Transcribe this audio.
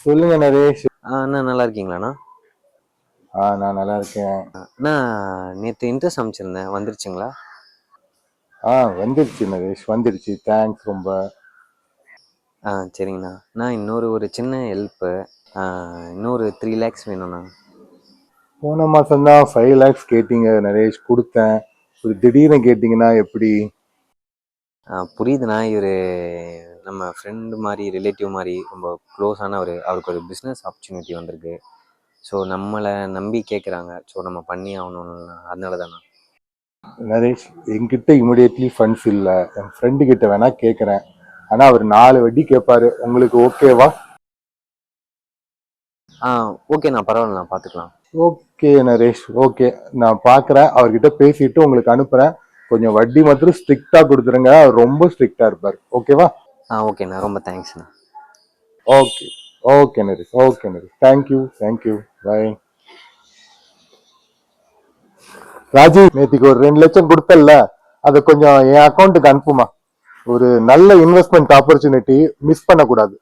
சொல்லுங்க நரேஷ். அண்ணா நல்லா இருக்கீங்களாண்ணா? நான் நல்லா இருக்கேன். அண்ணா, நேற்று இன்ட்ரெஸ்ட் அமைச்சிருந்தேன், வந்துருச்சுங்களா? வந்துருச்சு நரேஷ், வந்துருச்சு. தேங்க்ஸ் ரொம்ப. சரிங்கண்ணா. நான் ஒரு சின்ன ஹெல்ப்பு. இன்னொரு 3 lakhs வேணும்ண்ணா. போன மாசம்தான் 5 lakhs கேட்டீங்க நரேஷ், கொடுத்தேன். ஒரு திடீர்னு கேட்டீங்கன்னா எப்படி? புரியுதுண்ணா. இவர் நம்ம ஃப்ரெண்டு மாதிரி, ரிலேட்டிவ் மாதிரி, ரொம்ப க்ளோஸானவர். அவருக்கு ஒரு பிஸ்னஸ் ஆப்பர்ச்சுனிட்டி வந்திருக்கு. ஸோ நம்மளை நம்பி கேட்குறாங்க. ஸோ நம்ம பண்ணி ஆகணும்ண்ணா, அதனால தாண்ணா. நரேஷ், என்கிட்ட இமிடியட்லி ஃபண்ட்ஸ் இல்லை. என் ஃப்ரெண்டு கிட்ட வேணா கேட்குறேன். ஆனால் அவர் 4 வட்டி கேட்பாரு. உங்களுக்கு ஓகேவா? ஓகேண்ணா, பரவாயில்லண்ணா, பார்த்துக்கலாம். Okay Naresh, okay. நான் பார்க்குறேன், அவர்கிட்ட பேசிட்டு உங்களுக்கு அனுப்புகிறேன். கொஞ்சம் வட்டி மாத்திரம் ஸ்ட்ரிக்டாக கொடுத்துருங்க. அவர் ரொம்ப ஸ்ட்ரிக்டாக இருப்பார். ஓகேவா? ஓகேண்ணா, ரொம்ப தேங்க்ஸ்ண்ணா. Okay okay Naresh, okay Naresh. Thank you bye. Rajiv, நேற்றுக்கு ஒரு 2 லட்சம் கொடுத்தல, அதை கொஞ்சம் என் அக்கௌண்ட்டுக்கு அனுப்புமா. ஒரு நல்ல இன்வெஸ்ட்மெண்ட் ஆப்பர்ச்சுனிட்டி மிஸ் பண்ணக்கூடாது.